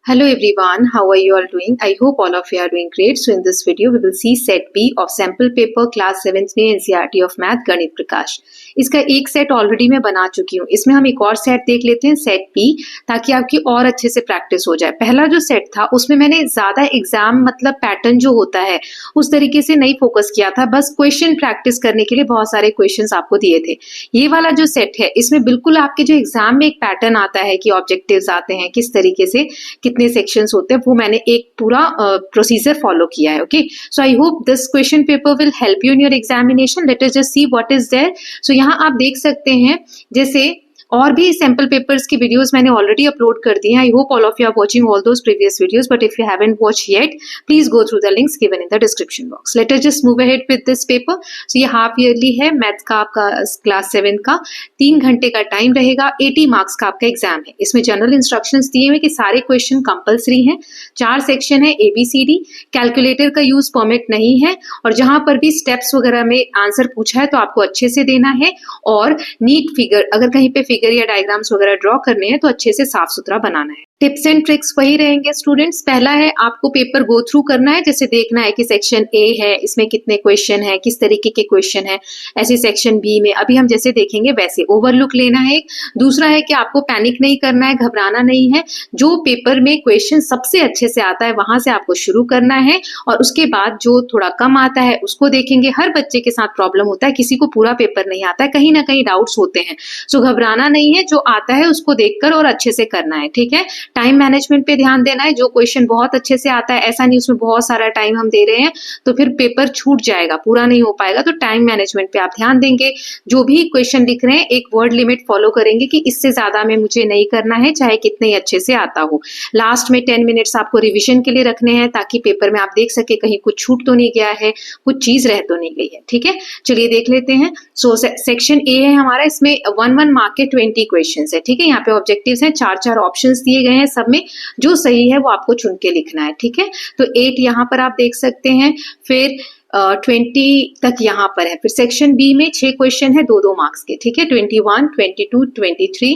Hello everyone, how are you all doing? I hope all of you are doing great. So in this video we will see set B of sample paper class 7th में NCERT of Math गणित प्रकाश। इसका एक set already मैं बना चुकी हूँ, इसमें हम एक और सेट देख लेते हैं सेट B, ताकि आपकी और अच्छे से प्रैक्टिस हो जाए। पहला जो सेट था उसमें मैंने ज्यादा एग्जाम मतलब पैटर्न जो होता है उस तरीके से नहीं फोकस किया था, बस क्वेश्चन प्रैक्टिस करने के लिए बहुत सारे क्वेश्चंस आपको दिए थे। ये वाला जो सेट है इसमें बिल्कुल आपके जो एग्जाम में एक पैटर्न आता है कि ऑब्जेक्टिव्स आते हैं, किस तरीके से कितने सेक्शंस होते हैं, वो मैंने एक पूरा प्रोसीजर फॉलो किया है। Okay, so I hope this question paper will help you in your examination. Let us just see what is there. So यहाँ आप देख सकते हैं जैसे और भी सैम्पल पेपर्स की वीडियोस मैंने ऑलरेडी अपलोड कर दी हैं। I hope all of you are watching all those previous videos, but if you haven't watch yet please go through the links given in the description box. Late us just move ahead with this paper. So ये half yearly है math का, आपका class 7 का 3 घंटे का time रहेगा, 80 marks का आपका एग्जाम है। इसमें जनरल इंस्ट्रक्शंस दिए हुए कि सारे क्वेश्चन कंपल्सरी हैं, 4 सेक्शन है ABCD, कैलकुलेटर का यूज परमिट नहीं है, और जहां पर भी स्टेप्स वगैरह में आंसर पूछा है तो आपको अच्छे से देना है, और नीट फिगर, अगर कहीं पे फिगर या डायग्राम्स वगैरह ड्रॉ करने हैं तो अच्छे से साफ सुथरा बनाना है। टिप्स एंड ट्रिक्स वही रहेंगे स्टूडेंट्स। पहला है आपको पेपर गो थ्रू करना है, जैसे देखना है कि सेक्शन A है इसमें कितने क्वेश्चन है, किस तरीके के क्वेश्चन है, ऐसे सेक्शन B में अभी हम जैसे देखेंगे वैसे ओवरलुक लेना है। दूसरा है कि आपको पैनिक नहीं करना है, घबराना नहीं है, जो पेपर में क्वेश्चन सबसे अच्छे से आता है वहां से आपको शुरू करना है, और उसके बाद जो थोड़ा कम आता है उसको देखेंगे। हर बच्चे के साथ प्रॉब्लम होता है, किसी को पूरा पेपर नहीं आता है, कहीं ना कहीं डाउट्स होते हैं, सो घबराना नहीं है, जो आता है उसको देखकर और अच्छे से करना है। ठीक है, टाइम मैनेजमेंट पे ध्यान देना है। जो क्वेश्चन बहुत अच्छे से आता है, ऐसा नहीं उसमें बहुत सारा टाइम हम दे रहे हैं तो फिर पेपर छूट जाएगा, पूरा नहीं हो पाएगा, तो टाइम मैनेजमेंट पे आप ध्यान देंगे। जो भी क्वेश्चन लिख रहे हैं एक वर्ड लिमिट फॉलो करेंगे कि इससे ज्यादा में मुझे नहीं करना है, चाहे कितने ही अच्छे से आता हो। लास्ट में 10 मिनट्स आपको रिविजन के लिए रखने हैं, ताकि पेपर में आप देख सके कहीं कुछ छूट तो नहीं गया है, कुछ चीज रह तो नहीं गई है। ठीक है, चलिए देख लेते हैं। सो सेक्शन A है हमारा, इसमें 1 मार्क के 20 क्वेश्चन है। ठीक है, यहाँ पे ऑब्जेक्टिव्स हैं, 4 ऑप्शन दिए गए हैं, सब में जो सही है वो आपको चुन के लिखना है। ठीक है, तो 8 यहाँ पर आप देख सकते हैं, फिर 20 तक यहाँ पर है। फिर सेक्शन B में 6 क्वेश्चन है 2-2 मार्क्स के। ठीक है, 21, 22, 23,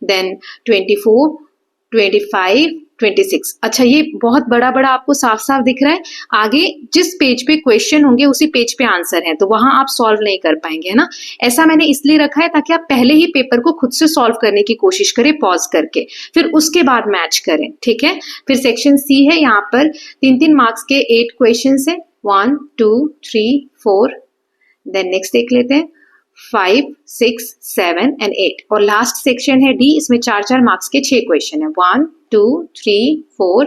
देन 24, 25, 26। अच्छा, ये बहुत बड़ा बड़ा आपको साफ साफ दिख रहा है। आगे जिस पेज पे क्वेश्चन होंगे उसी पेज पे आंसर है, तो वहां आप सॉल्व नहीं कर पाएंगे, है ना। ऐसा मैंने इसलिए रखा है ताकि आप पहले ही पेपर को खुद से सॉल्व करने की कोशिश करें पॉज करके, फिर उसके बाद मैच करें। ठीक है, फिर सेक्शन C है, यहाँ पर 3-3 मार्क्स के 8 क्वेश्चन है, 1, 2, 3, 4, देन नेक्स्ट देख लेते हैं 5, 6, 7 एंड 8, और लास्ट सेक्शन है D, इसमें 4-4 मार्क्स के 6 क्वेश्चन है, 1, 2, 3, 4,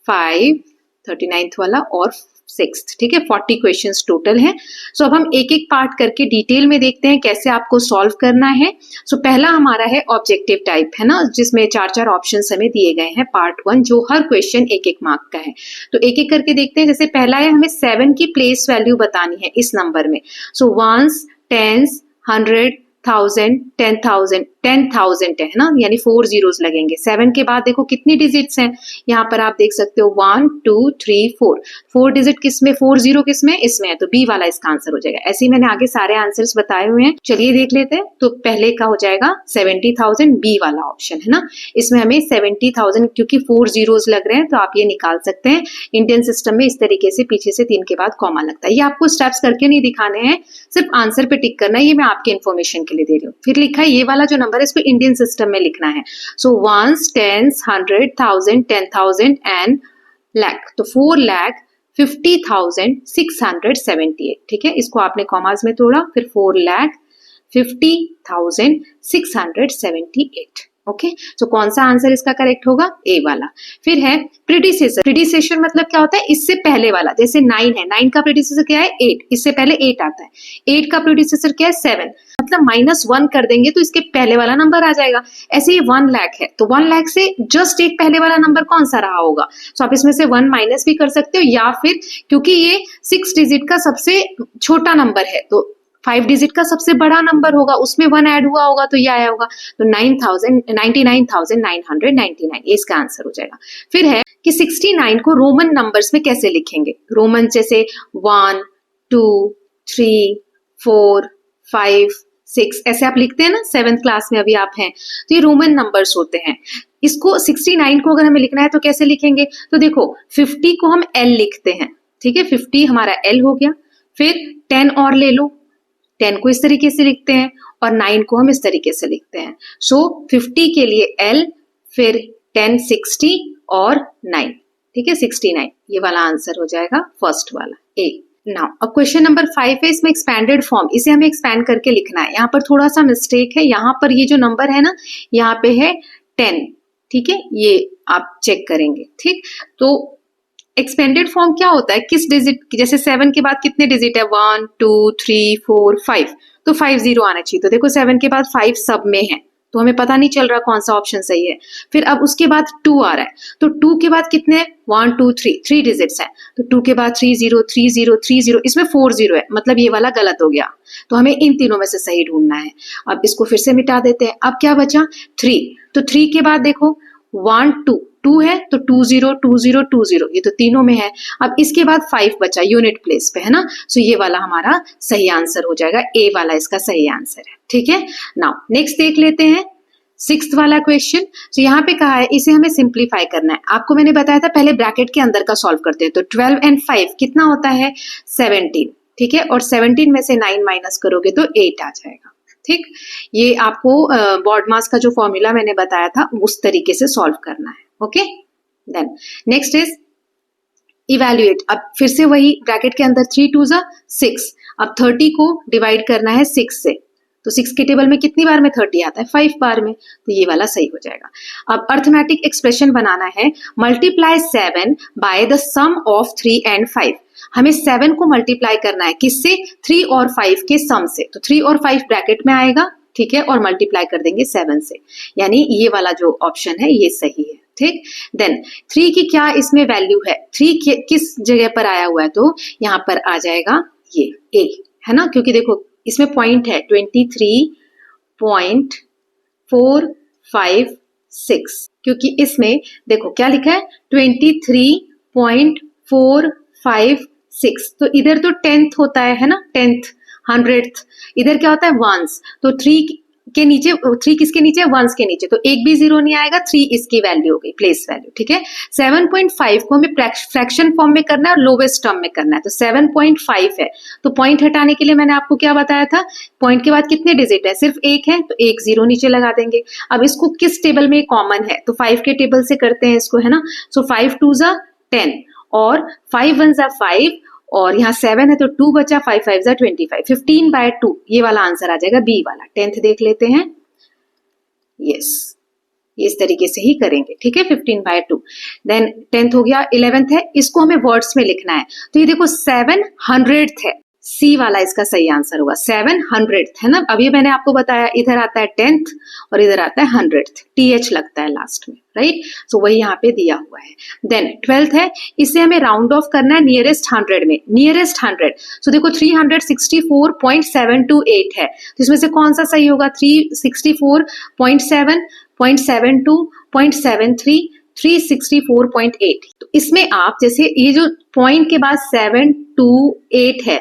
5, 39th वाला और 6th। ठीक है, 40 क्वेश्चंस टोटल है। सो अब हम एक एक पार्ट करके डिटेल में देखते हैं कैसे आपको सॉल्व करना है। सो पहला हमारा है ऑब्जेक्टिव टाइप, है ना, जिसमें 4-4 ऑप्शंस हमें दिए गए हैं, पार्ट 1, जो हर क्वेश्चन 1-1 मार्क का है। तो एक एक करके देखते हैं। जैसे पहला है, हमें 7 की प्लेस वैल्यू बतानी है इस नंबर में। सो 1s, 10s, 100, 1000, 10,000, 10,000 है ना, यानी 4 zeros लगेंगे। 7 के बाद देखो कितनी डिजिट्स हैं, यहाँ पर आप देख सकते हो 1, 2, 3, 4 डिजिट किसमें, 4 0 किसमें, इसमें है, तो B वाला इसका आंसर हो जाएगा। ऐसे ही मैंने आगे सारे आंसर्स बताए हुए हैं, चलिए देख लेते हैं। तो पहले का हो जाएगा 70,000, B वाला ऑप्शन है ना। इसमें हमें 70,000, क्योंकि 4 zeros लग रहे हैं तो आप ये निकाल सकते हैं। इंडियन सिस्टम में इस तरीके से पीछे से 3 के बाद कॉमा लगता है। ये आपको स्टेप्स करके नहीं दिखाने हैं, सिर्फ आंसर पे टिक करना है, ये मैं आपके इन्फॉर्मेशन के लिए दे रही हूँ। फिर लिखा है ये वाला जो नंबर है इसको इंडियन सिस्टम में लिखना है। सो 1s, 10s, 100, 1000, 10,000 एंड लाख, तो 4,50,678। ठीक है, इसको आपने कॉमास में तोड़ा, फिर 4,50,678। ओके, तो कौन सा आंसर इसका करेक्ट होगा, A वाला। फिर है प्रीडिसेसर। प्रीडिसेसर मतलब क्या होता है, इससे पहले वाला। जैसे 9 है, 9 का प्रीडिसेसर क्या है, 8, इससे पहले 8 आता है। 8 का प्रीडिसेसर क्या है, 7, मतलब -1 कर देंगे तो इसके पहले वाला नंबर आ जाएगा। ऐसे ये 1 लाख है, तो 1 लाख से जस्ट एक पहले वाला नंबर कौन सा रहा होगा। सो आप इसमें से 1 माइनस भी कर सकते हो, या फिर क्योंकि ये 6 डिजिट का सबसे छोटा नंबर है तो 5 डिजिट का सबसे बड़ा नंबर होगा, उसमें 1 ऐड हुआ होगा तो ये आया होगा, तो 99,999, ये इसका आंसर हो जाएगा। फिर है कि 69 को रोमन नंबर्स में कैसे लिखेंगे। रोमन जैसे 1, 2, 3, 4, 5, 6 ऐसे आप लिखते हैं ना, 7th क्लास में अभी आप हैं, तो ये रोमन नंबर्स होते हैं। इसको 69 को अगर हमें लिखना है तो कैसे लिखेंगे, तो देखो 50 को हम L लिखते हैं, ठीक है, 50 हमारा L हो गया, फिर 10 और ले लो, 10 को इस तरीके से लिखते हैं और 9 को हम इस तरीके से लिखते हैं। सो 50 के लिए L, फिर 10 60 और 9, ठीक है 69, ये वाला आंसर हो जाएगा फर्स्ट वाला ए। नाउ अब क्वेश्चन नंबर 5 है, इसमें एक्सपैंडेड फॉर्म, इसे हमें एक्सपैंड करके लिखना है। यहाँ पर थोड़ा सा मिस्टेक है, यहाँ पर ये जो नंबर है ना, यहाँ पे है 10, ठीक है, ये आप चेक करेंगे, ठीक। तो एक्सपेंडेड फॉर्म क्या होता है, किस डिजिट, जैसे 7 के बाद कितने डिजिट है, 1 2 3 4 5, तो 5 0 आना चाहिए। तो देखो 7 के बाद 5 सब में है, तो हमें पता नहीं चल रहा कौन सा ऑप्शन सही है। फिर अब उसके बाद 2 आ रहा है, तो 2 के बाद कितने, 1 2 3, 3 डिजिट्स है, तो 2 के बाद 3 0 3 0 3 0, इसमें 4 0 है, मतलब ये वाला गलत हो गया। तो हमें इन तीनों में से सही ढूंढना है। अब इसको फिर से मिटा देते हैं। अब क्या बचा, 3, तो 3 के बाद देखो 1 2 2 है, तो 2 0 2 0 2 0, ये तो तीनों में है। अब इसके बाद 5 बचा यूनिट प्लेस पे, है ना, सो ये वाला हमारा सही आंसर हो जाएगा, ए वाला इसका सही आंसर है, ठीक है। नाउ नेक्स्ट देख लेते हैं 6th वाला क्वेश्चन। तो यहाँ पे कहा है इसे हमें सिंप्लीफाई करना है। आपको मैंने बताया था पहले ब्रैकेट के अंदर का सॉल्व करते हैं, तो 12 and 5 कितना होता है, 17, ठीक है, और 17 में से 9 माइनस करोगे तो 8 आ जाएगा, ठीक। ये आपको बॉड मास का जो फॉर्मूला मैंने बताया था उस तरीके से सॉल्व करना है, okay. Then next is evaluate. अब फिर से वही ब्रैकेट के अंदर 3 2 6, अब 30 को डिवाइड करना है 6 से, तो 6 के टेबल में कितनी बार में 30 आता है, 5 बार में, तो ये वाला सही हो जाएगा। अब अर्थमेटिक एक्सप्रेशन बनाना है, multiply 7 by the sum of 3 and 5। हमें 7 को मल्टीप्लाई करना है किससे, 3 और 5 के सम से, तो 3 और 5 ब्रैकेट में आएगा, ठीक है, और मल्टीप्लाई कर देंगे 7 से, यानी ये वाला जो ऑप्शन है ये सही है, ठीक। देन 3 की क्या इसमें वैल्यू है, 3 किस जगह पर आया हुआ है, तो यहाँ पर आ जाएगा ये ए, है ना, क्योंकि देखो इसमें पॉइंट है 23.456, क्योंकि इसमें देखो क्या लिखा है 23.456, तो इधर तो 10th होता है ना, 10th 100th, इधर क्या होता है वंस, तो 3 के नीचे, 3 किसके नीचे, वंस के नीचे, तो एक भी 0 नहीं आएगा, 3 इसकी वैल्यू हो गई, प्लेस वैल्यू, ठीक है। 7.5 को हमें फ्रैक्शन फॉर्म में करना है और लोवेस्ट टर्म में करना है, तो 7.5 है, तो पॉइंट हटाने के लिए मैंने आपको क्या बताया था, पॉइंट के बाद कितने डिजिट है, सिर्फ एक है, तो एक 0 नीचे लगा देंगे। अब इसको किस टेबल में कॉमन है, तो 5 के टेबल से करते हैं इसको, है ना, सो 5 2 10 और 5 1 5, और यहाँ 7 है तो 2 बचा, 5 5 25, 15/2, ये वाला आंसर आ जाएगा बी वाला। 10th देख लेते हैं, यस, इस तरीके से ही करेंगे, ठीक है, 15/2। देन 10th हो गया। 11th है, इसको हमें वर्ड्स में लिखना है, तो ये देखो 700th है, सी वाला इसका सही आंसर होगा, 700th, है ना। अभी मैंने आपको बताया इधर आता है 10th और इधर आता है 100th, TH लगता है लास्ट में, राइट, सो वही यहाँ पे दिया हुआ है। देन 12th है, इसे हमें राउंड ऑफ करना है नियरेस्ट 100 में, नियरेस्ट 100, सो देखो 364.728 है, तो इसमें से कौन सा सही होगा, 364.7, 0.72, 0.73, 364.8। तो इसमें आप जैसे ये जो पॉइंट के बाद 7 2 8 है,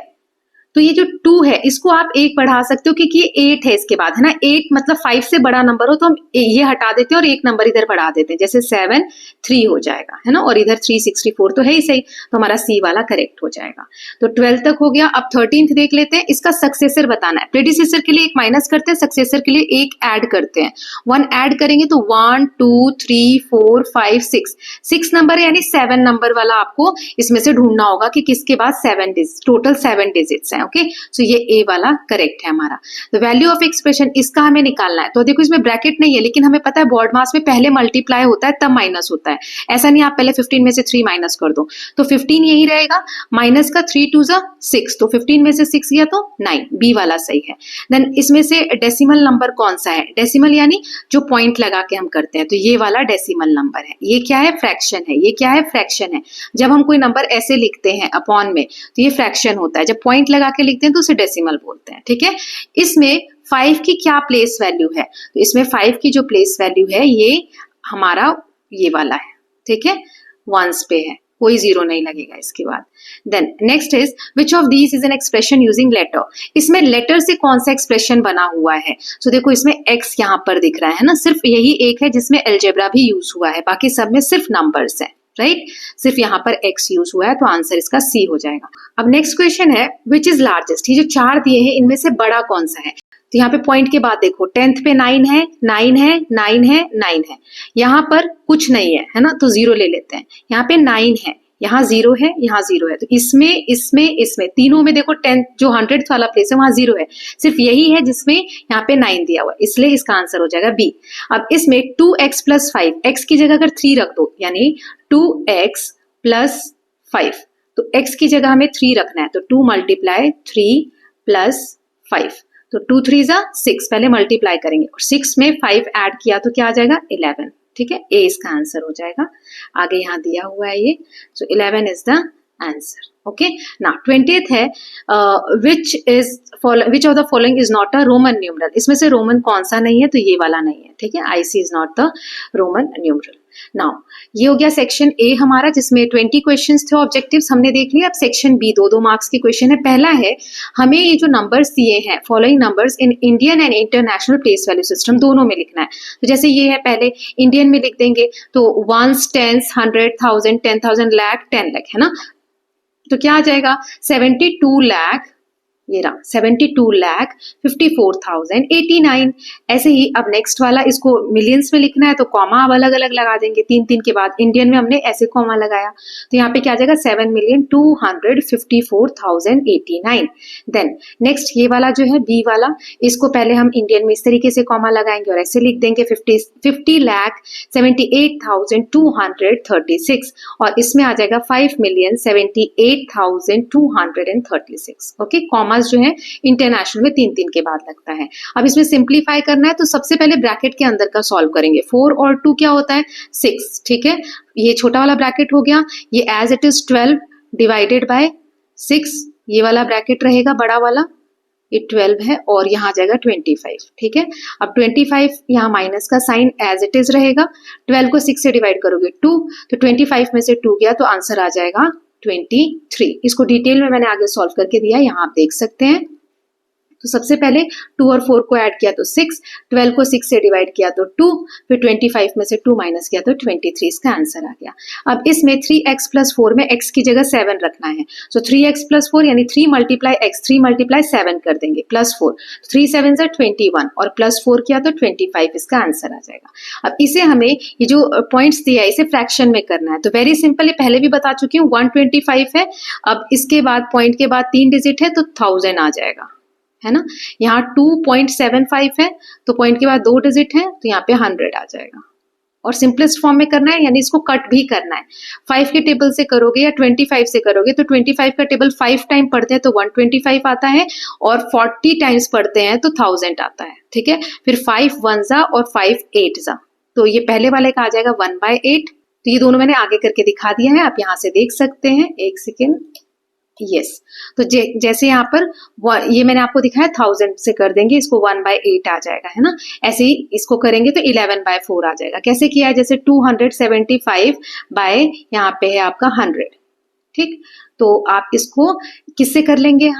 तो ये जो 2 है इसको आप 1 बढ़ा सकते हो, क्योंकि ये 8 है इसके बाद, है ना, 8 मतलब 5 से बड़ा नंबर हो तो हम ये हटा देते हैं और 1 नंबर इधर बढ़ा देते हैं, जैसे 7 3 हो जाएगा, है ना, और इधर 364 तो है ही सही, तो हमारा सी वाला करेक्ट हो जाएगा। तो 12 तक हो गया। अब 13th देख लेते हैं, इसका सक्सेसर बताना है। प्रेडिसेसर के लिए 1 माइनस करते हैं, सक्सेसर के लिए 1 ऐड करते हैं, 1 ऐड करेंगे तो 1 2 3 4 5 6 नंबर है, यानी 7 नंबर वाला आपको इसमें से ढूंढना होगा कि किसके बाद 7 डिजिट, टोटल 7 डिजिट्स हैं, ओके, सो ये ए वाला करेक्ट है हमारा। द वैल्यू ऑफ एक्सप्रेशन इसका हमें निकालना है, तो देखो इसमें ब्रैकेट नहीं है, लेकिन हमें पता है बॉड मास में पहले मल्टीप्लाई होता है तब माइनस होता है, ऐसा नहीं आप पहले 15 में से 3 माइनस कर दो, तो 15 यही रहेगा, माइनस का 3 2 6, तो 15 में से 6 गया तो 9, बी वाला सही है। देन इसमें से डेसिमल नंबर कौन सा है, डेसिमल यानी जो पॉइंट लगा के हम करते हैं, तो ये वाला डेसिमल नंबर है। ये क्या है, फ्रैक्शन है, ये क्या है, फ्रैक्शन है। जब हम कोई नंबर ऐसे लिखते हैं अपॉन में तो ये फ्रैक्शन होता है, जब पॉइंट लगा के लिखते हैं तो उसे डेसिमल बोलते हैं, ठीक है। इसमें 5 की क्या प्लेस वैल्यू है, तो इसमें 5 की जो प्लेस वैल्यू है ये हमारा ये वाला है, ठीक है, वंस पे है, कोई जीरो नहीं लगेगा इसके बाद। Then next is which of these is an expression using letter. इसमें लेटर से कौन सा एक्सप्रेशन बना हुआ है? सो देखो इसमें एक्स यहाँ पर दिख रहा है ना, सिर्फ यही एक है जिसमें अलजेब्रा भी यूज हुआ है, बाकी सब में सिर्फ नंबर्स है, राइट? सिर्फ यहाँ पर x यूज हुआ है, तो आंसर इसका C हो जाएगा। अब नेक्स्ट क्वेश्चन है विच इज लार्जेस्ट। ये जो 4 दिए हैं इनमें से बड़ा कौन सा है? तो यहाँ पे पॉइंट के बाद देखो 10th पे 9 है, 9 है, 9 है, 9 है, यहाँ पर कुछ नहीं है ना, तो 0 ले लेते हैं। यहाँ पे 9 है, यहाँ 0 है, यहाँ 0 है, तो इसमें तीनों में देखो 10 जो 100th वाला प्लेस है वहां 0 है, सिर्फ यही है जिसमें यहाँ पे 9 दिया हुआ है, इसलिए इसका आंसर हो जाएगा B। अब इसमें 2x + 5, x की जगह अगर 3 रख दो यानी 2x + 5, तो x की जगह हमें 3 रखना है, तो 2 × 3 + 5, तो 2 3 = 6, पहले मल्टीप्लाई करेंगे और 6 में 5 ऐड किया तो क्या आ जाएगा 11, ठीक है, ए इसका आंसर हो जाएगा। आगे यहाँ दिया हुआ है ये, सो 11 is the answer. Okay, now 20th है which of the following is not a Roman numeral. इसमें से रोमन कौन सा नहीं है? तो ये वाला नहीं है, ठीक है, IC is not the Roman numeral. Now ये हो गया सेक्शन ए हमारा, जिसमें 20 क्वेश्चंस थे, ऑब्जेक्टिव्स हमने देख लिया। अब सेक्शन बी 2-2 मार्क्स के क्वेश्चन है। पहला है हमें ये जो नंबर्स दिए हैं, following numbers in Indian and international place value system, दोनों में लिखना है। तो जैसे ये है, पहले इंडियन में लिख देंगे, तो 1s, 10s, 100, 1000, 10,000, लाख, 10 लाख, है ना, तो क्या आ जाएगा 72 लाख, ये रहा 72,54,089। ऐसे ही अब नेक्स्ट वाला, इसको मिलियंस में लिखना है तो कॉमा अब अलग अलग लगा देंगे 3-3 के बाद। इंडियन में हमने ऐसे कॉमा लगाया, तो यहाँ पे क्या आ जाएगा 7,254,089। देन नेक्स्ट ये वाला जो है बी वाला, इसको पहले हम इंडियन में इस तरीके से कॉमा लगाएंगे और ऐसे लिख देंगे 50,78,236, और इसमें आ जाएगा 5,78,236। ओके, कॉमा जो है इंटरनेशनल में 3-3 के बाद लगता है। अब इसमें सिंप्लीफाई करना है, तो सबसे पहले ब्रैकेट के अंदर का सॉल्व करेंगे। 4 और 2 क्या होता है 6, ठीक है, ये छोटा वाला ब्रैकेट हो गया, ये as it is 12 divided by 6, ये वाला ब्रैकेट रहेगा बड़ा वाला, ये 12 है, और यहाँ आ जाएगा 25, ठीक है। अब 25 यहाँ माइनस का साइन एज इट इज रहेगा, 12 को 6 से डिवाइड करोगे 2, तो 25 में से 2 गया तो आंसर आ जाएगा 23। इसको डिटेल में मैंने आगे सॉल्व करके दिया, यहाँ आप देख सकते हैं। तो सबसे पहले 2 और 4 को ऐड किया तो 6, 12 को 6 से डिवाइड किया तो 2, फिर 25 में से 2 माइनस किया तो 23, इसका आंसर आ गया। अब इसमें 3x + 4 में x की जगह 7 रखना है, सो 3x + 4 यानी 3 × x, 3 × 7 कर देंगे, +4, 3 7 = 21 और +4 किया तो 25, इसका आंसर आ जाएगा। अब इसे हमें ये जो पॉइंट्स दिया है इसे फ्रैक्शन में करना है, तो वेरी सिंपल, ये पहले भी बता चुकी हूँ, 125 है, अब इसके बाद पॉइंट के बाद 3 डिजिट है तो 1000 आ जाएगा, है ना। यहाँ 2.75 है, तो पॉइंट के बाद 2 डिजिट है, तो यहाँ पे 100 आ जाएगा। और सिंपलेस्ट फॉर्म में करना है, यानी इसको कट भी करना है। 5 के टेबल से करोगे या 25 से करोगे, तो 25 का टेबल 5 टाइम पढ़ते हैं तो 125 आता है, और 40 टाइम्स पढ़ते हैं तो 1000 आता है, ठीक है। फिर 5 1s और 5 8s, तो ये पहले वाले का आ जाएगा 1/8। तो ये दोनों मैंने आगे करके दिखा दिया है, आप यहाँ से देख सकते हैं, एक सेकेंड, यस। तो जैसे यहाँ पर ये मैंने आपको दिखाया 1000 से कर देंगे, इसको 1/8 आ जाएगा, है ना। ऐसे ही इसको करेंगे तो 11/4 आ जाएगा। कैसे किया है, जैसे 275 बाय यहाँ पे है आपका 100, ठीक। तो आप इसको किससे कर लेंगे,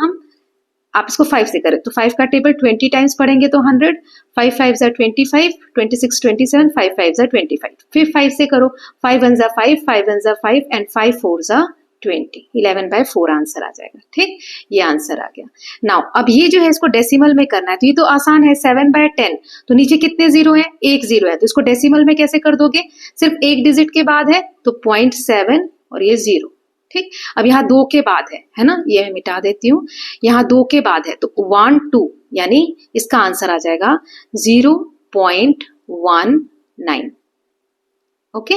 आप इसको 5 से करें तो 5 का टेबल 20 टाइम्स पढ़ेंगे तो 100, 5 5s are 25, 26 27, 5 5s are 25। फिर 5 से करो, 5 1s are 5, 5 1s are 5 and 5 4s are 20, 11/4 answer आ जाएगा, ठीक। ये आंसर आ गया। नाउ अब ये जो है इसको डेसिमल में करना है, तो ये तो आसान है, 7/10, तो नीचे कितने जीरो है, 1 0 है, तो इसको डेसिमल में कैसे कर दोगे, सिर्फ एक डिजिट के बाद है तो 0.7 और ये 0, ठीक। अब यहाँ 2 के बाद है ना, ये मैं मिटा देती हूँ, यहाँ 2 के बाद है तो 1 2, यानी इसका आंसर आ जाएगा 0.19। ओके,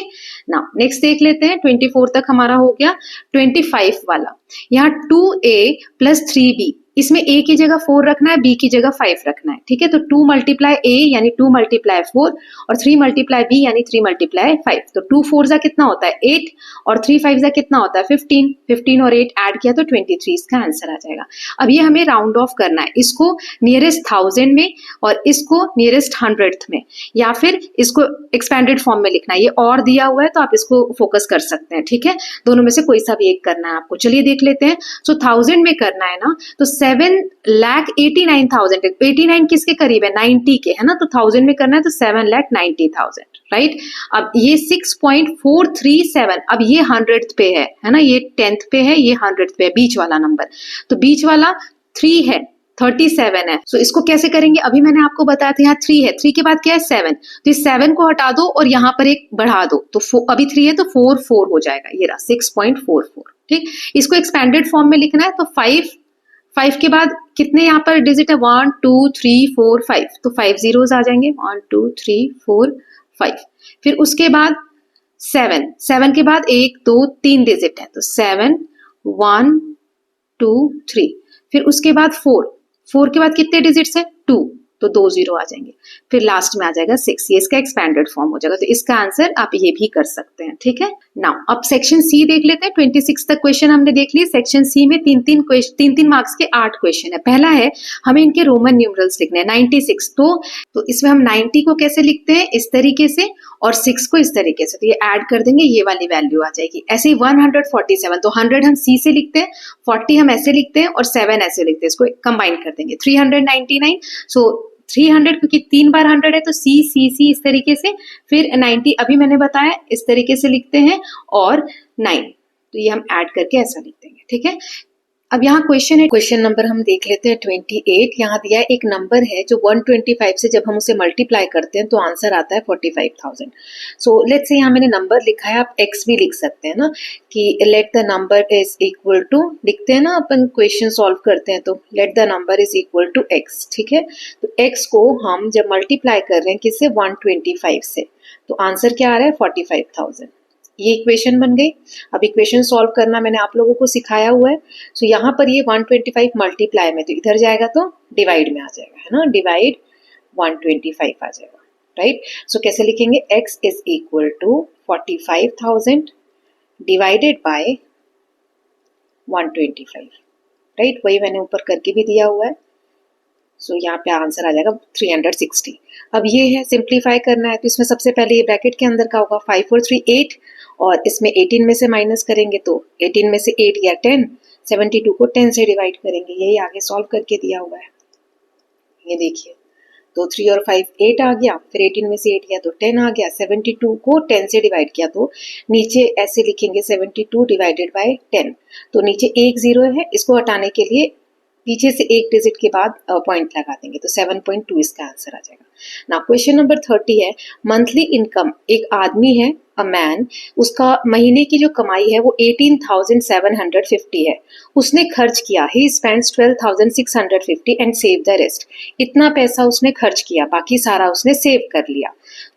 नाउ नेक्स्ट देख लेते हैं, 24 तक हमारा हो गया। 25 वाला, यहाँ 2a + 3b इसमें a की जगह 4 रखना है, b की जगह 5 रखना है, ठीक है। तो 2 मल्टीप्लाई a यानी 2 मल्टीप्लाई 4 और 3 मल्टीप्लाई b यानी 3 मल्टीप्लाई 5। तो 2 4 जा कितना होता है 8 और 3 5 जा कितना होता है 15। 15 और 8 ऐड किया तो 23 इसका आंसर आ जाएगा। अब ये हमें राउंड ऑफ करना है, इसको नियरेस्ट 1000 में और इसको नियरेस्ट 100th में, या फिर इसको एक्सपेंडेड फॉर्म में लिखना है। ये और दिया हुआ है तो आप इसको फोकस कर सकते हैं, ठीक है। दोनों में से कोई सा भी एक करना है आपको। चलिए देख लेते हैं। सो 1000 में करना है ना, तो 7,89,000, 89 किसके करीब है 90 के, है ना। तो 1000 में करना है तो 7,90,000, राइट। अब ये 6.437, अब ये 100th पे है ना, ये 10th पे है, ये 100th पे है, बीच वाला नंबर। तो बीच वाला 3 है, 37 है। सो इसको कैसे करेंगे, अभी मैंने आपको बताया था यहाँ 3 है, 3 के बाद क्या है 7, तो इस 7 को हटा दो और यहाँ पर एक बढ़ा दो, तो अभी 3 है तो 4 हो जाएगा, ये रहा 6.44, ठीक। इसको एक्सपेंडेड फॉर्म में लिखना है तो 5 के बाद कितने यहाँ पर डिजिट है 1 2 3 4 5, तो 5 zeros आ जाएंगे 1 2 3 4 5। फिर उसके बाद 7 के बाद 1 2 3 डिजिट है, तो 7 1 2 3। फिर उसके बाद 4 के बाद कितने डिजिट्स है 2, तो 2 0 आ जाएंगे। फिर लास्ट में आ जाएगा 6, ये इसका एक्सपेंडेड फॉर्म हो जाएगा। तो इसका आंसर आप ये भी कर सकते हैं, ठीक है। नाउ अब सेक्शन सी देख लेते हैं। 26 तक क्वेश्चन हमने देख लिए। सेक्शन सी में 3 मार्क्स के 8 क्वेश्चन है। पहला है हमें इनके रोमन न्यूमरल्स लिखने हैं 96, तो इसमें हम 90 को कैसे लिखते हैं इस तरीके से और 6 को इस तरीके से, तो ये ऐड कर देंगे, ये वाली वैल्यू आ जाएगी। ऐसे ही 147, तो 100 हम सी से लिखते हैं, 40 हम ऐसे लिखते हैं और 7 ऐसे लिखते हैं, इसको कंबाइन कर देंगे 399। सो 300 क्योंकि 3 बार 100 है तो सी इस तरीके से, फिर 90 अभी मैंने बताया इस तरीके से लिखते हैं और 9, तो ये हम ऐड करके ऐसा लिख देंगे, ठीक है। अब यहाँ क्वेश्चन है, क्वेश्चन नंबर हम देख लेते हैं 28। यहाँ दिया है एक नंबर है जो 125 से जब हम उसे मल्टीप्लाई करते हैं तो आंसर आता है 45,000। सो लेट्स से यहाँ मैंने नंबर लिखा है, आप x भी लिख सकते हैं ना, कि let the number is equal to, लिखते हैं ना अपन क्वेश्चन सॉल्व करते हैं तो let the number is equal to x, ठीक है। तो x को हम जब मल्टीप्लाई कर रहे हैं किससे 125 से, तो आंसर क्या आ रहा है 45,000। ये इक्वेशन बन गई। अब इक्वेशन सॉल्व करना मैंने आप लोगों को सिखाया हुआ है। सो यहाँ पर ये 125 मल्टीप्लाई में, तो इधर जाएगा तो डिवाइड में आ जाएगा, है ना, डिवाइड 125 आ जाएगा, राइट। सो कैसे लिखेंगे, x is equal to 45,000 divided by 125, right. वही मैंने ऊपर करके भी दिया हुआ है। सो यहाँ पे आंसर आ जाएगा 360। अब ये है सिंप्लीफाई करना है, तो इसमें सबसे पहले ये ब्रैकेट के अंदर का होगा 5 और 3 8, और इसमें 18 में से माइनस करेंगे तो 18 में से 8 गया 10, 72 को 10 से डिवाइड करेंगे, यही आगे सॉल्व करके दिया हुआ है। ये देखिए, तो 3 और 5 8 आ गया, फिर 18 में से 8 गया तो 10 आ गया, 72 को 10 से डिवाइड किया तो नीचे ऐसे लिखेंगे 72 डिवाइडेड बाय 10, तो नीचे 1 0 है, इसको हटाने के लिए पीछे से एक डिजिट के बाद पॉइंट लगा देंगे, तो 7.2 इसका आंसर आ जाएगा। ना क्वेश्चन नंबर 30 है, मंथली इनकम, एक आदमी है अ मैन, उसका महीने की जो कमाई है वो 18,750 है, उसने खर्च किया, he spends 12,650 and save the rest, इतना पैसा उसने खर्च किया, बाकी सारा उसने सेव कर लिया।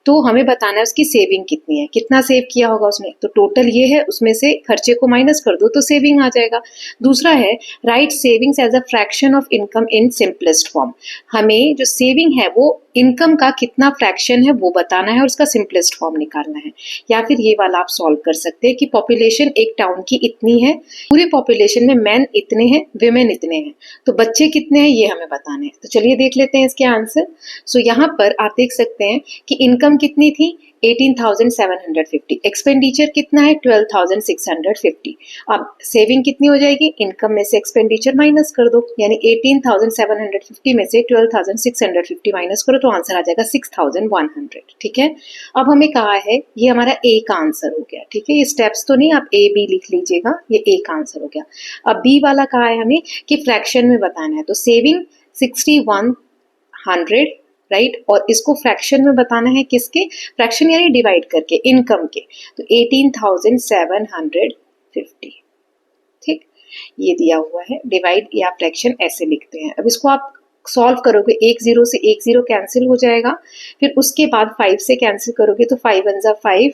तो हमें बताना है उसकी सेविंग कितनी है, कितना सेव किया होगा उसने, तो टोटल ये है, उसमें से खर्चे को माइनस कर दो तो सेविंग आ जाएगा। दूसरा है write savings as a fraction of income in simplest form, हमें जो सेविंग है वो इनकम का कितना फ्रैक्शन है वो बताना है और उसका सिंपलेस्ट फॉर्म निकालना है। या फिर ये वाला आप सॉल्व कर सकते हैं कि पॉपुलेशन एक टाउन की इतनी है, पूरे पॉपुलेशन में मैन इतने हैं, विमेन इतने हैं, तो बच्चे कितने हैं ये हमें बताने हैं। तो चलिए देख लेते हैं इसके आंसर। सो यहाँ पर आप देख सकते हैं कि इनकम कितनी थी 18,750, एक्सपेंडिचर कितना है 12,650। अब सेविंग कितनी हो जाएगी, इनकम में से एक्सपेंडिचर माइनस कर दो, यानी 18,750 में से 12,650 माइनस करो तो आंसर आ जाएगा 6,100, ठीक है। अब हमें कहा है, ये हमारा ए का आंसर हो गया, ठीक है, ये स्टेप्स तो नहीं, आप ए बी लिख लीजिएगा, ये ए का आंसर हो गया। अब बी वाला कहा है हमें कि फ्रैक्शन में बताना है, तो सेविंग 6100, राइट, और इसको फ्रैक्शन में बताना है, किसके फ्रैक्शन यानी डिवाइड करके इनकम के, तो 18,750, ठीक, ये दिया हुआ है, डिवाइड या फ्रैक्शन ऐसे लिखते हैं। अब इसको आप सॉल्व करोगे, एक जीरो से एक जीरो कैंसिल हो जाएगा, फिर उसके बाद 5 से कैंसिल करोगे तो 5 1 जा 5,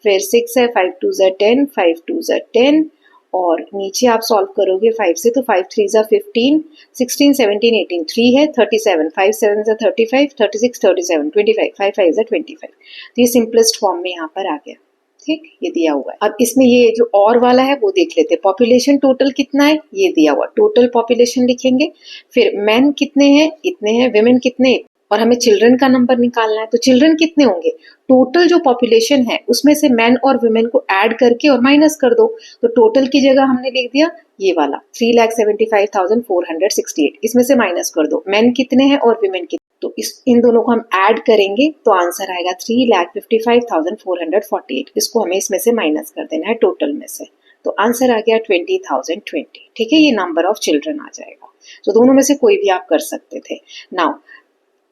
फिर 6 है, 5 2 जा 10, 5 2 जा 10, और नीचे आप सॉल्व करोगे 5 से, तो 5 3 ज़ा 15, 16 17 18, 3 है 37, 5 7 ज़ा 35, 36 37, 25, 5 5 ज़ा 25। तो ये सिंपलेस्ट फॉर्म में यहाँ पर आ गया। ठीक, ये दिया हुआ है। अब इसमें ये जो और वाला है वो देख लेते हैं। पॉपुलेशन टोटल कितना है ये दिया हुआ, टोटल पॉपुलेशन लिखेंगे, फिर मैन कितने हैं इतने हैं, विमेन कितने, और हमें चिल्ड्रन का नंबर निकालना है। तो चिल्ड्रन कितने होंगे, टोटल जो पॉपुलेशन है उसमें से मैन और वुमेन को ऐड करके और माइनस कर दो। तो टोटल की जगह हमने लिख दिया ये वाला 3,75,468, इसमें से माइनस कर दो मैन कितने हैं और वुमेन कितने, तो इन दोनों को हम ऐड करेंगे तो आंसर आएगा 3,55,448। इसको हमें इसमें से माइनस कर देना है टोटल में से, तो आंसर आ गया 20,020। ठीक है, ये नंबर ऑफ चिल्ड्रन आ जाएगा। तो दोनों में से कोई भी आप कर सकते थे। नाउ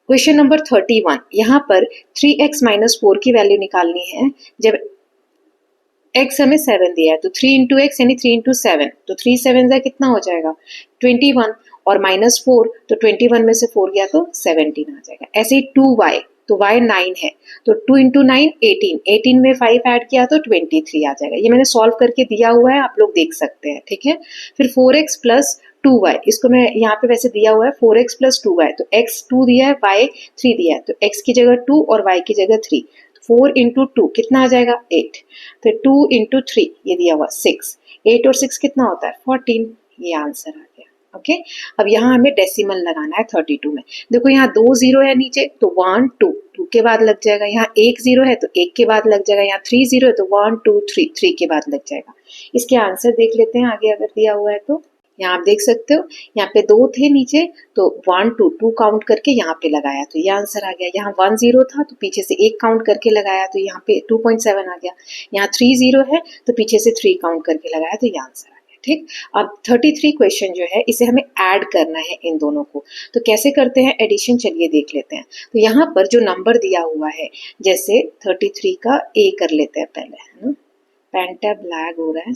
क्वेश्चन नंबर 31, यहाँ पर 3x माइनस 4 की वैल्यू निकालनी है। जब x हमें 7 दिया है तो 3 इंटू एक्स यानी 3 इंटू 7, तो 3 7 का कितना हो जाएगा 21, और माइनस 4 तो 21 में से 4 गया तो 17 आ जाएगा। ऐसे ही 2y, तो y 9 है तो 2 इंटू 9 18, 18 में 5 ऐड किया तो 23 आ जाएगा। ये मैंने सॉल्व करके दिया हुआ है, आप लोग देख सकते हैं। ठीक है, फिर 4x प्लस 2y, इसको मैं यहाँ पे वैसे दिया हुआ है 4x प्लस 2y, तो x 2 दिया है y 3 दिया है, तो x की जगह 2 और y की जगह 3, 4 इंटू 2 कितना आ जाएगा 8, फिर 2 इंटू 3 ये दिया हुआ 6, 8 और 6 कितना होता है 14, ये आंसर आ गया। ओके, अब यहाँ हमें डेसिमल लगाना है 32 में। देखो यहाँ 2 जीरो है नीचे, तो 1 2 2 के बाद लग जाएगा, यहाँ 1 जीरो है तो 1 के बाद लग जाएगा, यहाँ 3 जीरो है तो 1 2 3 3 के बाद लग जाएगा। इसके आंसर देख लेते हैं आगे अगर दिया हुआ है तो। यहाँ आप देख सकते हो यहाँ पे 2 थे नीचे, तो 1 2 2 काउंट करके यहाँ पे लगाया तो ये आंसर आ गया। यहाँ 1 0 था तो पीछे से 1 काउंट करके लगाया तो यहाँ पे 2.7 आ गया। यहाँ 3 0 है तो पीछे से 3 काउंट करके लगाया तो ये आंसर आ गया। ठीक, अब 33 क्वेश्चन जो है इसे हमें ऐड करना है इन दोनों को। तो कैसे करते हैं एडिशन, चलिए देख लेते हैं। तो यहाँ पर जो नंबर दिया हुआ है, जैसे 33 का ए कर लेते हैं पहले, है ना, पेन टैब लैग हो रहा है,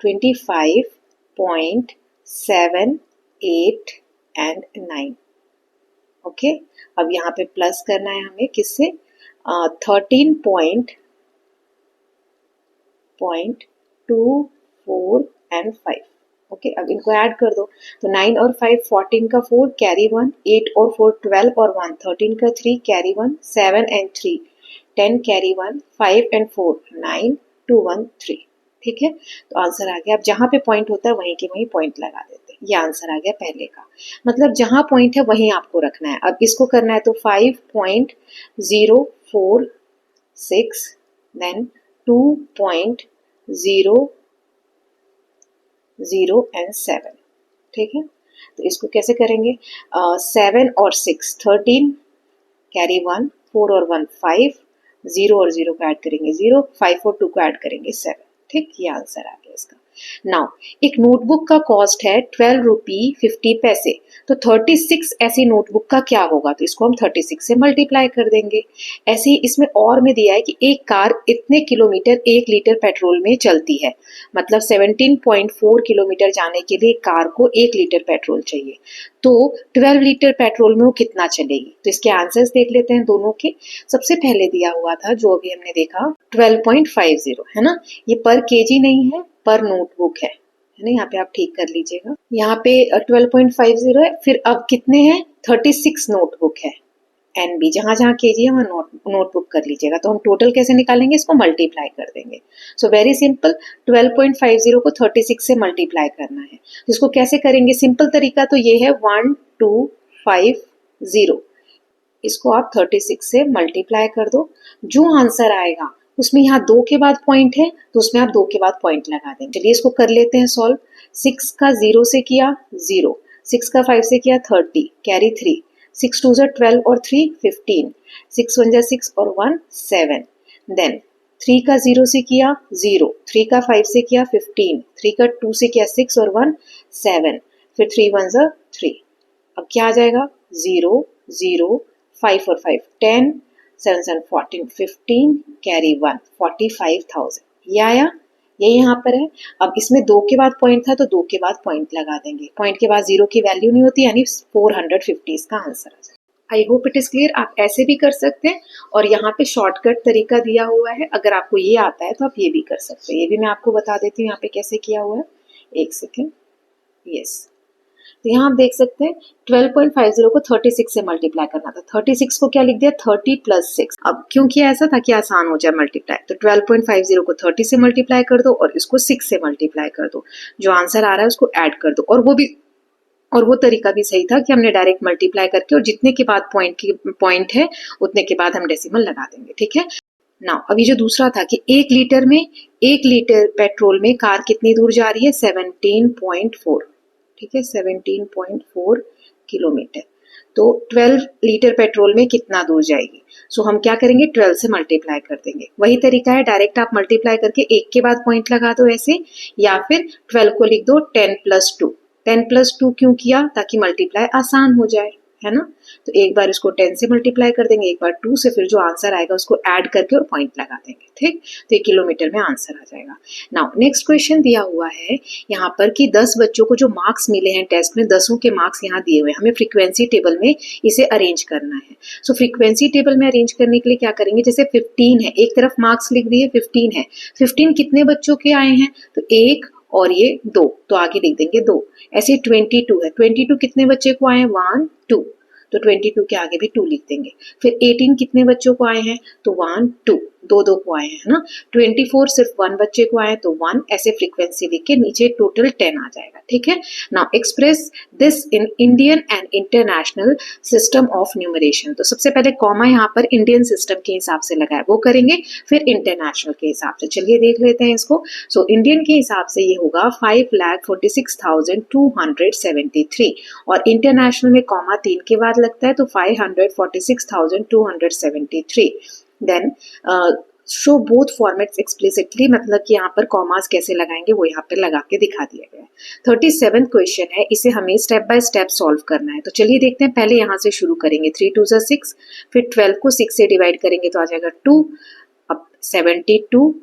25.78 एंड 9। ओके, अब यहाँ पे प्लस करना है हमें किससे, 13.2 4 एंड 5। ओके, अब इनको ऐड कर दो, तो 9 और 5 14 का 4 कैरी 1, 8 और 4 12 और 1 13 का 3 कैरी 1, 7 एंड 3 10 कैरी 1, 5 एंड 4 9 2 1 3। ठीक है, तो आंसर आ गया। अब जहां पे पॉइंट होता है वहीं के वहीं पॉइंट लगा देते हैं, ये आंसर आ गया पहले का। मतलब जहां पॉइंट है वहीं आपको रखना है। अब इसको करना है तो 5.046 देन 2.0 0 एंड 7। ठीक है, तो इसको कैसे करेंगे, 7 और 6 13 कैरी 1, 4 और 1 5, 0 और 0 को ऐड करेंगे 0, 5 और 2 को ऐड करेंगे 7। ठीक, ये आंसर आ गया इसका। नाउ एक नोटबुक का कॉस्ट है 12 रुपी 50 पैसे, तो 36 ऐसी नोटबुक का क्या होगा, तो इसको हम 36 से मल्टीप्लाई कर देंगे। ऐसे ही इसमें और में दिया है कि एक कार इतने किलोमीटर 1 लीटर पेट्रोल में चलती है, मतलब 17.4 किलोमीटर जाने के लिए कार को 1 लीटर पेट्रोल चाहिए, तो 12 लीटर पेट्रोल में वो कितना चलेगी। तो इसके आंसर्स देख लेते हैं दोनों के। सबसे पहले दिया हुआ था जो अभी हमने देखा 12.50 है ना, ये पर केजी नहीं है, पर नोटबुक है ना, यहाँ पे आप ठीक कर लीजिएगा। यहाँ पे 12.50 है, फिर अब कितने हैं 36 नोटबुक है, एनबी जहां जहां केजी है वहां नोटबुक कर लीजिएगा। तो हम टोटल कैसे निकालेंगे, इसको मल्टीप्लाई कर देंगे। सो वेरी सिंपल, 12.50 को 36 से मल्टीप्लाई करना है। तो इसको कैसे करेंगे, सिंपल तरीका तो ये है 1250, इसको आप 36 से मल्टीप्लाई कर दो। जो आंसर आएगा उसमें यहाँ 2 के बाद पॉइंट है तो उसमें आप 2 के बाद पॉइंट लगा देंगे। चलिए इसको कर लेते हैं सॉल्व। 6 का 0 से किया 0, 6 का 5 से किया 30 कैरी 3, 6 2 12 और 3 15, 6 1 6 और 1 7, देन 3 का 0 से किया 0, 3 का 5 से किया 15, 3 का 2 से किया 6 और 1 7, फिर 3 1 3। अब क्या आ जाएगा 0 0 5 और 5 10, 7 7 14 15 कैरी 1 45,000, ये आया, ये यहाँ पर है। अब इसमें 2 के बाद पॉइंट था तो 2 के बाद पॉइंट लगा देंगे, पॉइंट के बाद 0 की वैल्यू नहीं होती, यानी 450 इसका आंसर आ जाएगा। I hope it is clear. आप ऐसे भी कर सकते हैं और यहाँ पे शॉर्टकट तरीका दिया हुआ है, अगर आपको ये आता है तो आप ये भी कर सकते हैं। ये भी मैं आपको बता देती हूँ यहाँ पे कैसे किया हुआ है, एक सेकेंड। यस, तो यहाँ आप देख सकते हैं 12.50 को 36 से मल्टीप्लाई करना था। 36 को क्या लिख दिया, 30 + 6। अब क्यों किया ऐसा, ताकि आसान हो जाए मल्टीप्लाई। तो 12.50 को 30 से मल्टीप्लाई कर दो और इसको 6 से मल्टीप्लाई कर दो, जो आंसर आ रहा है उसको ऐड कर दो। और वो तरीका भी सही था कि हमने डायरेक्ट मल्टीप्लाई करके और जितने के बाद पॉइंट है उतने के बाद हम डेसिमल लगा देंगे, ठीक है। नाउ अभी जो दूसरा था कि 1 लीटर पेट्रोल में कार कितनी दूर जा रही है, 17.4, ठीक है, 17.4 किलोमीटर। तो 12 लीटर पेट्रोल में कितना दूर जाएगी, सो हम क्या करेंगे, 12 से मल्टीप्लाई कर देंगे। वही तरीका है, डायरेक्ट आप मल्टीप्लाई करके एक के बाद पॉइंट लगा दो ऐसे, या फिर 12 को लिख दो 10 + 2। 10 + 2 क्यों किया, ताकि मल्टीप्लाई आसान हो जाए, है ना। तो एक बार इसको 10 से मल्टीप्लाई कर देंगे, एक बार 2 से, फिर जो आंसर आएगा उसको ऐड करके और पॉइंट लगा देंगे, ठीक। तो ये किलोमीटर में आंसर आ जाएगा। नाउ नेक्स्ट क्वेश्चन दिया हुआ है यहाँ पर कि 10 बच्चों को जो मार्क्स मिले हैं टेस्ट में, 10 के मार्क्स यहाँ दिए हुए हैं, हमें फ्रीक्वेंसी टेबल में इसे अरेंज करना है। सो फ्रीक्वेंसी टेबल में अरेंज करने के लिए क्या करेंगे, जैसे 15 है, एक तरफ मार्क्स लिख दिए 15 है, 15 कितने बच्चों के आए हैं, तो 1 और ये 2, तो आगे लिख देंगे 2। ऐसे 22 है, 22 कितने बच्चे को आए हैं, 1 2, तो 22 के आगे भी 2 लिख देंगे। फिर 18 कितने बच्चों को आए हैं, तो 1 2, 2 को आए हैं ना। 24 सिर्फ 1 बच्चे को आए तो 1, ऐसे फ्रीक्वेंसी लिख के नीचे टोटल 10 आ जाएगा, ठीक है। Now express this in Indian and international system of numeration. तो सबसे पहले कॉमा यहाँ पर इंडियन सिस्टम के हिसाब से लगाए, वो करेंगे, फिर इंटरनेशनल के हिसाब से। चलिए देख लेते हैं इसको। सो इंडियन के हिसाब से ये होगा 5,46,273 और इंटरनेशनल में कॉमा 3 के बाद लगता है तो 546,273। Then show both formats explicitly, मतलब कि यहाँ पर कॉमास कैसे लगाएंगे वो यहाँ पर लगा के दिखा दिया गया है। 37 क्वेश्चन है, इसे हमें स्टेप बाय स्टेप सॉल्व करना है। तो चलिए देखते हैं, पहले यहाँ से शुरू करेंगे। 3 2 6, फिर 12 को 6 से डिवाइड करेंगे तो आ जाएगा 2। अब 72 - 2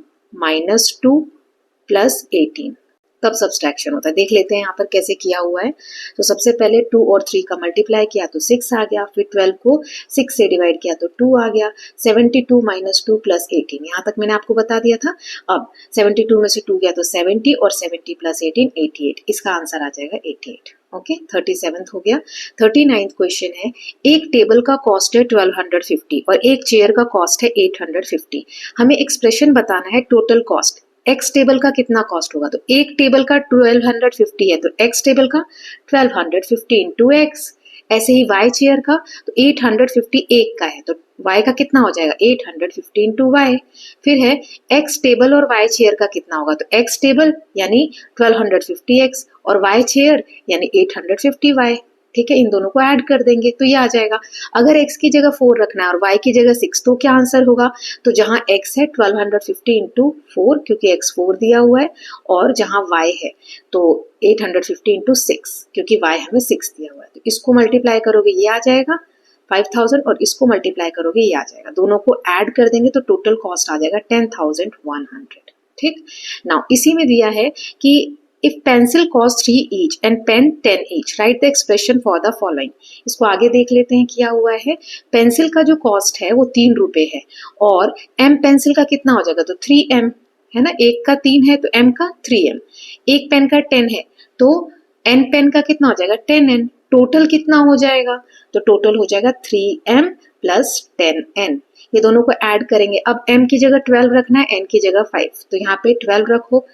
+ 18, तब सब्सट्रैक्शन होता है। देख लेते हैं यहाँ पर कैसे किया हुआ है। तो सबसे पहले 2 और 3 का मल्टीप्लाई किया तो 6 आ गया, फिर 12 को 6 से डिवाइड किया तो 2 आ गया। 72 - 2 + 18, यहाँ तक मैंने आपको बता दिया था। अब 72 में से 2 गया तो 70 और 70 + 18 88, इसका आंसर आ जाएगा 88। ओके, 37 हो गया। 39 क्वेश्चन है, एक टेबल का कॉस्ट है 1250 और एक चेयर का कॉस्ट है 850। हमें एक्सप्रेशन बताना है टोटल कॉस्ट। एक्स टेबल का कितना कॉस्ट होगा, तो एक टेबल का 1250 है तो एक्स टेबल का 1250 इंटू एक्स। ऐसे ही वाई चेयर का तो 850 एक का है तो वाई का कितना हो जाएगा, 850 इंटू वाई। फिर है एक्स टेबल और वाई चेयर का कितना होगा, तो एक्स टेबल यानी 1250 एक्स और वाई चेयर यानी 850 वाई, ठीक है। इन दोनों को ऐड कर देंगे तो ये आ जाएगा। अगर x की जगह 4 रखना है और y की जगह 6, तो क्या आंसर होगा, तो जहां x है 1250 इंटू 4, क्योंकि x 4 दिया हुआ है, और जहां y है तो 850 इंटू 6, क्योंकि y हमें 6 दिया हुआ है। तो इसको मल्टीप्लाई करोगे ये आ जाएगा 5000 और इसको मल्टीप्लाई करोगे ये आ जाएगा। दोनों को ऐड कर देंगे तो टोटल कॉस्ट आ जाएगा 10,100, ठीक। नाउ इसी में दिया है कि if pencil cost 3 each and pen 10 each, write the expression for the following। इसको आगे देख लेते हैं किया हुआ है। पेंसिल का जो कॉस्ट है वो 3 रुपए है और एम पेंसिल का कितना हो जाएगा, तो 3m है ना। एक का 3 है तो m का 3m। एक पेन का 10 है तो n पेन का कितना हो जाएगा, 10n। टोटल कितना हो जाएगा, तो टोटल हो जाएगा 3m + 10n। ये दोनों को ऐड करेंगे। अब m की जगह 12 रखना है, n की जगह 5, तो यहाँ पे 12 रखो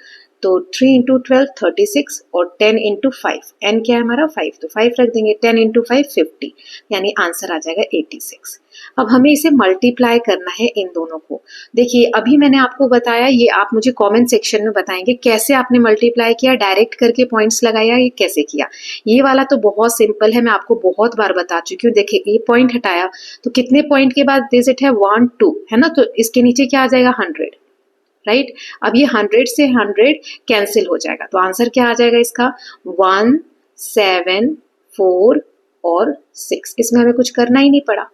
तो 3 × 12 36 और 10 × 5, n क्या है हमारा 5, तो 5 रख देंगे। 10 × 5 50, यानी आंसर आ जाएगा 86। अब हमें इसे मल्टीप्लाई करना है इन दोनों को। देखिए अभी मैंने आपको बताया, ये आप मुझे कमेंट सेक्शन में बताएंगे कैसे आपने मल्टीप्लाई किया, डायरेक्ट करके पॉइंट्स लगाया, ये कैसे किया। ये वाला तो बहुत सिंपल है, मैं आपको बहुत बार बता चुकी हूँ। देखिए ये पॉइंट हटाया तो कितने पॉइंट के बाद डिजिट है 1 2 है ना, तो इसके नीचे क्या आ जाएगा 100, राइट। अब ये 100 से 100 कैंसिल हो जाएगा तो आंसर क्या आ जाएगा इसका 1 7 4 और 6। इसमें हमें कुछ करना ही नहीं पड़ा।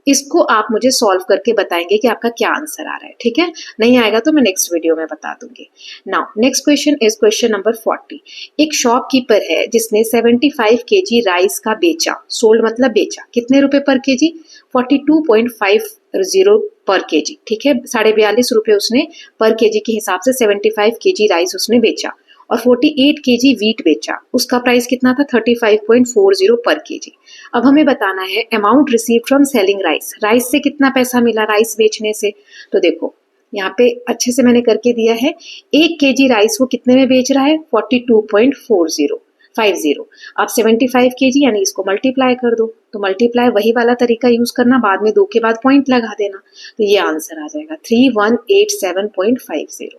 इसको आप मुझे सॉल्व करके बताएंगे कि आपका क्या आंसर आ रहा है, ठीक है। नहीं आएगा तो मैं नेक्स्ट वीडियो में बता दूंगी। Now next question is question number 40। एक शॉपकीपर है जिसने 75 केजी राइस का बेचा, सोल्ड मतलब बेचा, कितने रुपए पर केजी? 42.50 पर केजी, ठीक है। 42.5 उसने पर केजी के हिसाब से 75 केजी राइस उसने बेचा और 48 केजी वीट बेचा, उसका प्राइस कितना था? 35.40 पर केजी। अब हमें बताना है amount receive from selling rice, rice से कितना पैसा मिला राइस बेचने से। तो देखो यहाँ पे अच्छे से मैंने करके दिया है, 1 केजी राइस वो कितने में बेच रहा है? 42.4050। आप 75 केजी यानी इसको मल्टीप्लाई कर दो, तो मल्टीप्लाई वही वाला तरीका यूज करना, बाद में 2 के बाद पॉइंट लगा देना, तो ये आंसर आ जाएगा 3187.50,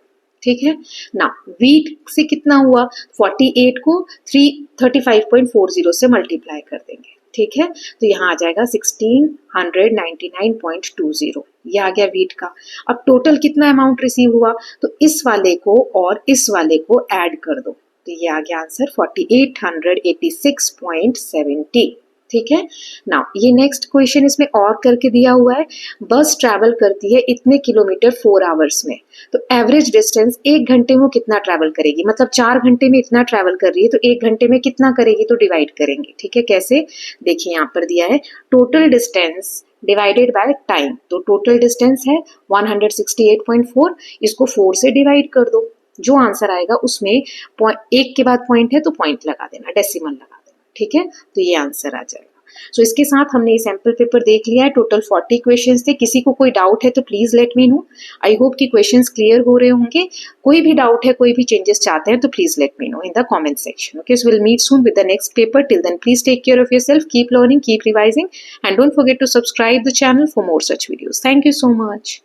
ठीक है ना। वीट से कितना हुआ? 48 को 35.40 से मल्टीप्लाई कर देंगे, ठीक है, तो यहाँ आ जाएगा 1699.20, ये आ गया वीट का। अब टोटल कितना अमाउंट रिसीव हुआ, तो इस वाले को और इस वाले को ऐड कर दो, तो ये आ गया आंसर 4886.70, ठीक है। नाउ ये नेक्स्ट क्वेश्चन इसमें और करके दिया हुआ है, बस ट्रैवल करती है इतने किलोमीटर 4 आवर्स में, तो एवरेज डिस्टेंस 1 घंटे में कितना ट्रैवल करेगी, मतलब 4 घंटे में इतना ट्रैवल कर रही है तो 1 घंटे में कितना करेगी, तो डिवाइड करेंगे, ठीक है। कैसे? देखिए यहाँ पर दिया है total distance divided by time, तो टोटल डिस्टेंस है 168.4, इसको 4 से डिवाइड कर दो, जो आंसर आएगा उसमें 1 के बाद पॉइंट है तो पॉइंट लगा देना, डेसिमल लगा देना, ठीक है, तो ये आंसर आ जाएगा। सो इसके साथ हमने ये सैम्पल पेपर देख लिया है, टोटल 40 क्वेश्चंस थे। किसी को कोई डाउट है तो please let me no. I hope कि क्वेश्चंस क्लियर हो रहे होंगे। कोई भी डाउट है, कोई भी चेंजेस चाहते हैं तो please let me know in the comment section. Okay, so will meet soon with the next paper. Till then please take care of yourself, keep learning, keep revising and don't forget to subscribe the channel for more such videos. Thank you so much.